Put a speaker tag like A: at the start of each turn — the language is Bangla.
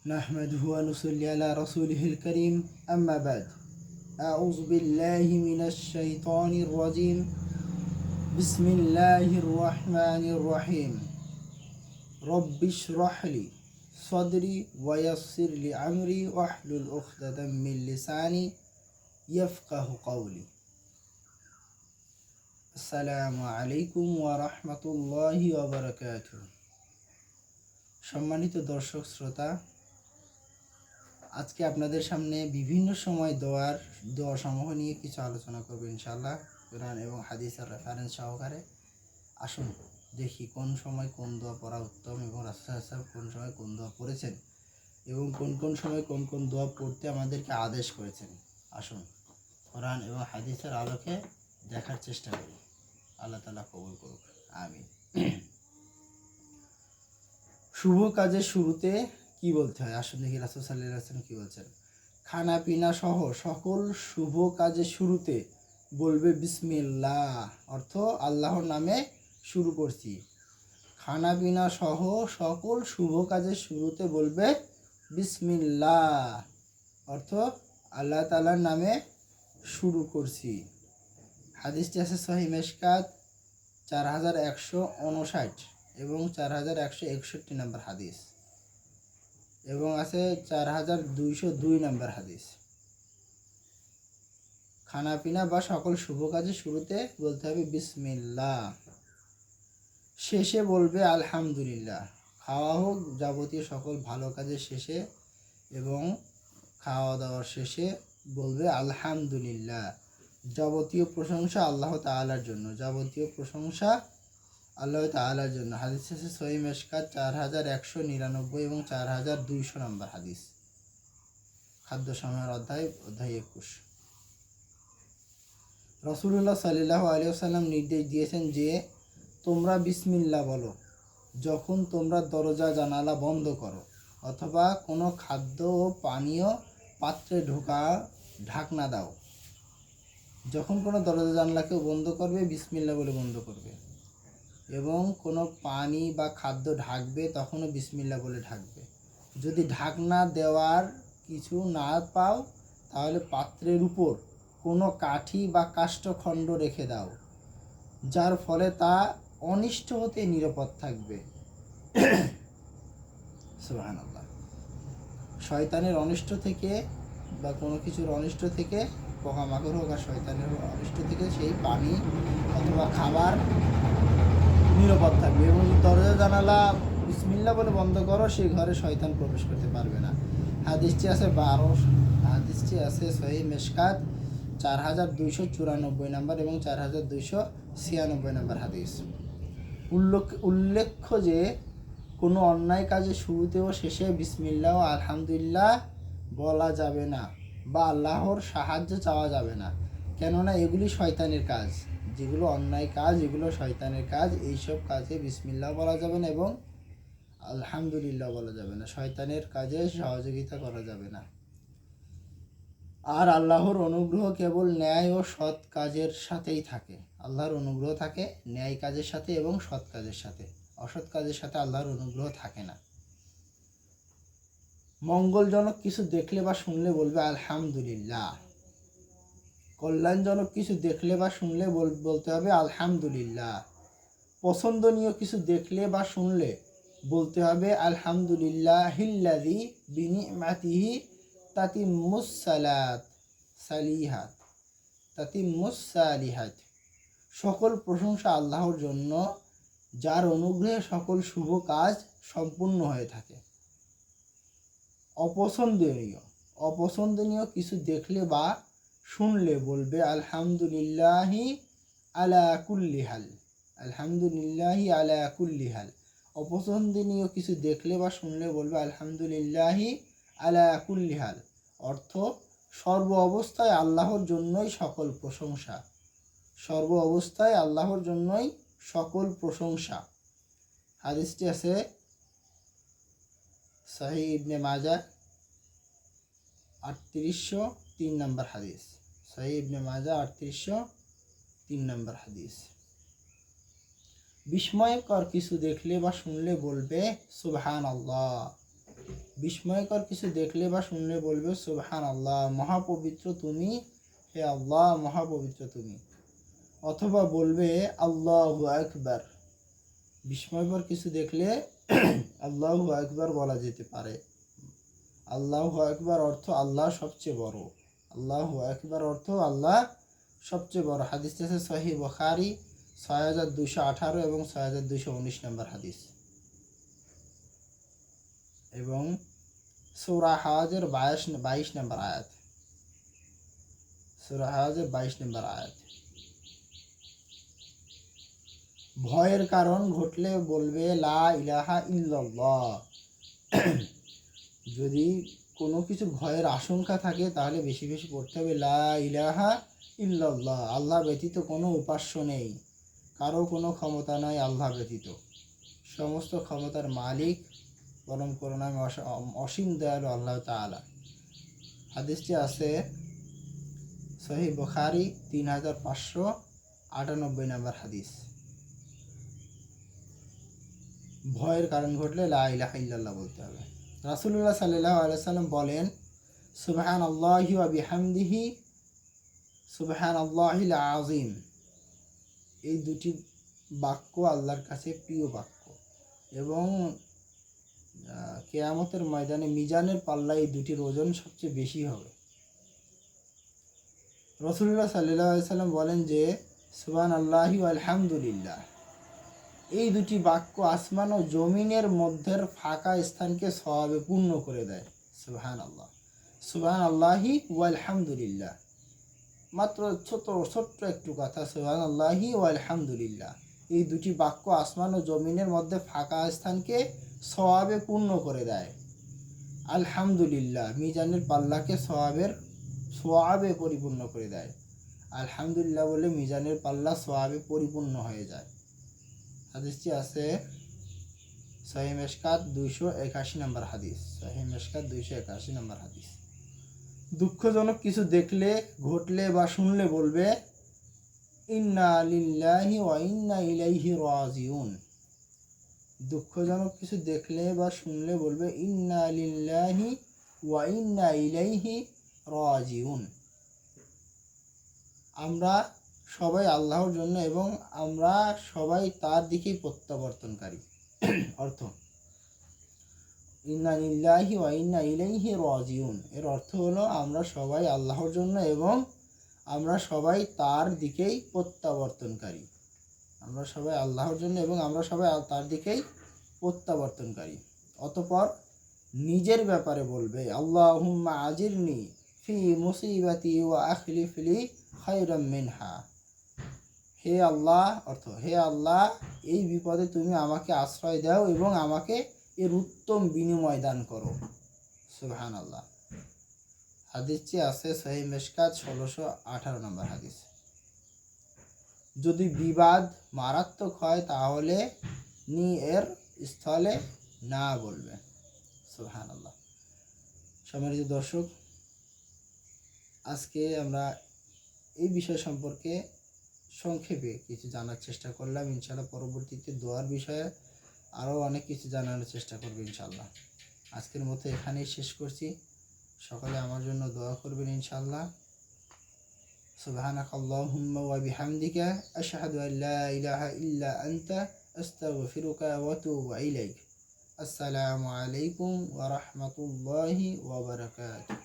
A: نحمده ونصلي على رسوله الكريم أما بعد أعوذ بالله من الشيطان الرجيم بسم الله الرحمن الرحيم رب اشرح لي صدري ويسر لي أمري واحلل عقدة من لساني يفقه قولي السلام عليكم ورحمة الله وبركاته সম্মানিত দর্শক শ্রোতা, আজকে আপনাদের সামনে বিভিন্ন সময় দোয়া সমূহ নিয়ে কিছু আলোচনা করব ইনশাআল্লাহ, কোরআন এবং হাদিসের রেফারেন্স সহকারে। আসুন দেখি কোন সময় কোন দোয়া পড়া উত্তম এবং রাসূল সাল্লাল্লাহু আলাইহি ওয়াসাল্লাম কোন সময় কোন দোয়া পড়েছেন এবং কোন কোন সময় কোন কোন দোয়া পড়তে আমাদেরকে আদেশ করেছেন। আসুন কোরআন এবং হাদিসের আলোকে দেখার চেষ্টা করি। আল্লাহ তাআলা কবুল করুক, আমিন। শুভ কাজের শুরুতে কি বলতে হয়? আসুন দেখি রাসূল সাল্লাল্লাহু আলাইহি ওয়াসাল্লাম কি বলছেন। খানা পিনা সহ সকল শুভ কাজের শুরুতে বলবে বিসমিল্লাহ, অর্থ আল্লাহর নামে শুরু করছি। খানা পিনা সহ সকল শুভ কাজের শুরুতে বলবে বিসমিল্লাহ, অর্থ আল্লাহ তাআলার নামে শুরু করছি। হাদিসটি আছে সহিহ মিশকাত 4159 এবং 4161 নম্বর হাদিস, এবং আছে 4202 নম্বর হাদিস। খানা পিনা বা সকল শুভ কাজের শুরুতে বলতে হবে বিসমিল্লাহ, শেষে বলবে আলহামদুলিল্লাহ। খাওয়া হোক যাবতীয় সকল ভালো কাজের শেষে এবং খাওয়া দাওয়ার শেষে বলবে আলহামদুলিল্লাহ। যাবতীয় প্রশংসা আল্লাহ তাআলার জন্য, যাবতীয় প্রশংসা আল্লাহ তাআলার জন্য। হাদিস আছে সহিহ মিশকাত 4199 এবং 4200 নম্বর হাদিস। খাদ্য সময়ের অধ্যায় 21। রাসূলুল্লাহ সাল্লাল্লাহু আলাইহি ওয়াসাল্লাম নির্দেশ দিয়েছেন যে তোমরা বিসমিল্লাহ বলো যখন তোমরা দরজা জানালা বন্ধ করো অথবা কোনো খাদ্য ও পানীয় পাত্রে ঢাকনা দাও। যখন কোনো দরজা জানলাকেও বন্ধ করবে বিসমিল্লাহ বলে বন্ধ করবে, এবং কোনো পানি বা খাদ্য ঢাকবে তখনও বিসমিল্লাহ বলে ঢাকবে। যদি ঢাকনা দেওয়ার কিছু না পাও তাহলে পাত্রের উপর কোনো কাঠি বা কাষ্ঠখণ্ড রেখে দাও, যার ফলে তা অনিষ্ট হতে নিরাপদ থাকবে। সুবহানাল্লাহ। শয়তানের অনিষ্ট থেকে বা কোনো কিছুর অনিষ্ট থেকে, পোকামাকড় হোক আর শয়তানের অনিষ্ট থেকে সেই পানি অথবা খাবার নিরাপদ থাকবে। এবং দরজা জানালা বিসমিল্লাহ বলে বন্ধ করো, সেই ঘরে শয়তান প্রবেশ করতে পারবে না। হাদিসটি আছে সহিহ মিশকাত 4294 নম্বর এবং 4296 নম্বর হাদিস। উল্লেখ্য যে কোনো অন্যায় কাজে শুরুতে ও শেষে বিসমিল্লাহ ও আলহামদুলিল্লাহ বলা যাবে না বা আল্লাহর সাহায্য চাওয়া যাবে না, কেননা এগুলি শয়তানের কাজ। যেগুলো অন্যায় কাজ এগুলো শয়তানের কাজ, এইসব কাজে বিসমিল্লাহ বলা যাবে না এবং আলহামদুলিল্লাহ বলা যাবে না। শয়তানের কাজে সহযোগিতা করা যাবে না। আর আল্লাহর অনুগ্রহ কেবল ন্যায় ও সৎ কাজের সাথেই থাকে। আল্লাহর অনুগ্রহ থাকে ন্যায় কাজের সাথে এবং সৎ কাজের সাথে, অসৎ কাজের সাথে আল্লাহর অনুগ্রহ থাকে না। মঙ্গলজনক কিছু দেখলে বা শুনলে বলবে আলহামদুলিল্লাহ। কল্যাণজনক কিছু দেখলে বা শুনলে বলতে হবে আলহামদুলিল্লাহ। পছন্দনীয় কিছু দেখলে বা শুনলে বলতে হবে আলহামদুলিল্লাহিল্লাযী বিনি'মাতিহি তাতিম্মুস সালিহাত। সকল প্রশংসা আল্লাহর জন্য, যার অনুগ্রহে সকল শুভ কাজ সম্পূর্ণ হয়ে থাকে। অপছন্দনীয় কিছু দেখলে বা শুনলে বলবে আলহামদুলিল্লাহি আলা কুল্লি হাল। অপছন্দনীয় কিছু দেখলে বা শুনলে বলবে আলহামদুলিল্লাহি আলা কুল্লি হাল, অর্থ সর্ব অবস্থায় আল্লাহর জন্যই সকল প্রশংসা। সর্ব অবস্থায় আল্লাহর জন্যই সকল প্রশংসা। হাদিসটি আছে সহিহ ইবনে মাজাহ 3803 নম্বর হাদিস। সহিহ ইবনে মাজাহ 3803 নম্বর হাদিস। বিস্ময়কর কিছু দেখলে বা শুনলে বলবে সুবহানাল্লাহ। বিস্ময়কর কিছু দেখলে বা শুনলে বলবে সুবহান আল্লাহ, মহাপবিত্র তুমি, হে আল্লাহ মহাপবিত্র তুমি। অথবা বলবে আল্লাহু আকবার। বিস্ময়কর কিছু দেখলে আল্লাহু আকবার বলা যেতে পারে। আল্লাহু আকবার অর্থ আল্লাহ সবচেয়ে বড়। আল্লাহু আকবার অর্থ আল্লাহ সবচেয়ে বড়। হাদিস আছে সহিহ বুখারী ৬২১৮ এবং ৬২১৯ নম্বর হাদিস। এবং সূরা হাজের ২২ নম্বর আয়াত। সূরা হাজের ২২ নম্বর আয়াত। ভয়ের কারণ ঘটলে বলবে লা ইলাহা ইল্লাল্লাহ। যদি কোনো কিছু ভয়ের আশঙ্কা থাকে তাহলে বেশি বেশি পড়তে হবে লা ইলাহা ইল্লাল্লাহ। আল্লাহ ব্যতীত কোনো উপাস্য নেই, কারো কোনো ক্ষমতা নাই আল্লাহ ব্যতীত। সমস্ত ক্ষমতার মালিক পরম করুণাময় অসীম দয়ালু আল্লাহ তাআলা। হাদিসটি আছে সহিহ বুখারী ৩৫৯৮ নম্বর হাদিস। ভয়ের কারণ ঘটলে লা ইলাহা ইল্লাল্লাহ বলতে হবে। রাসূলুল্লাহ সাল্লাল্লাহু আলাইহি ওয়াসাল্লাম বলেন সুবহানাল্লাহি ওয়া বিহামদিহি সুবহানাল্লাহিল আযীম। এই দুটি বাক্য আল্লাহর কাছে প্রিয় বাক্য এবং কিয়ামতের ময়দানে মিজানের পাল্লায় এই দুটির ওজন সবচেয়ে বেশি হবে। রাসূলুল্লাহ সাল্লাল্লাহু আলাইহি ওয়াসাল্লাম বলেন যে সুবহানাল্লাহি ওয়া আলহামদুলিল্লাহ, এই দুটি বাক্য আসমান ও জমিনের মধ্যের ফাঁকা স্থানকে সওয়াবে পূর্ণ করে দেয়। সুবহানাল্লাহ, সুবহানাল্লাহি ওয়া আলহামদুলিল্লাহ। মাত্র ছোট্ট একটু কথা, সুবহানাল্লাহি ওয়া আলহামদুলিল্লাহ। এই দুটি বাক্য আসমান ও জমিনের মধ্যে ফাঁকা স্থানকে সওয়াবে পূর্ণ করে দেয়। আলহামদুলিল্লাহ মিজানের পাল্লাকে সওয়াবে পরিপূর্ণ করে দেয়। আলহামদুলিল্লাহ বলে মিজানের পাল্লা সওয়াবে পরিপূর্ণ হয়ে যায়। হাদিসটি আছে সহিহ মিশকাত 281 নম্বর হাদিস। সহিহ মিশকাত 281 নম্বর হাদিস। দুঃখজনক কিছু দেখলে, ঘটলে বা শুনলে বলবে ইন্না লিল্লাহি ওয়া ইন্না ইলাইহি রাজিউন। দুঃখজনক কিছু দেখলে বা শুনলে বলবে ইন্না লিল্লাহি ওয়া ইন্না ইলাইহি রাজিউন। আমরা সবাই আল্লাহর জন্য এবং আমরা সবাই তার দিকেই প্রত্যাবর্তনকারী। অর্থ ইন্না লিল্লাহি ওয়া ইন্না ইলাইহি রাজিউন, এর অর্থ হলো আমরা সবাই আল্লাহর জন্য এবং আমরা সবাই তার দিকেই প্রত্যাবর্তনকারী। আমরা সবাই আল্লাহর জন্য এবং আমরা সবাই তার দিকেই প্রত্যাবর্তনকারী। অতঃপর নিজের ব্যাপারে বলবে আল্লাহুম্মা আজিরনি ফি মুসিবাতি ওয়া আখলিফ লি খায়রাম মিনহা। হে আল্লাহ, অর্থ হে আল্লাহ এই বিপদে তুমি আমাকে আশ্রয় দাও এবং আমাকে এর উত্তম বিনিময় দান করো। সুবহানাল্লাহ। হাদিসটি আছে সহিহ মিশকাত 1618 নম্বর হাদিস। যদি বিবাদ মারাত্মক হয় তাহলে এর স্থলে না বলবে। সুবহানাল্লাহ। সম্মানিত দর্শক, আজকে আমরা এই বিষয় সম্পর্কে সংক্ষেপে কিছু জানার চেষ্টা করলাম। ইনশাআল্লাহ পরবর্তীতে দোয়ার বিষয়ে আরও অনেক কিছু জানানোর চেষ্টা করব ইনশাআল্লাহ। আজকের মতো এখানেই শেষ করছি। সকালে আমার জন্য দোয়া করবেন ইনশাআল্লাহ। সুবহানাকাল্লাহুম্মা ওয়া বিহামদিকা আশহাদু আল লা ইলাহা ইল্লা আনতা আস্তাগফিরুকা ওয়া আতুবু ইলাইক। আসসালামু আলাইকুম ওয়া রাহমাতুল্লাহি ওয়া বারাকাতুহু।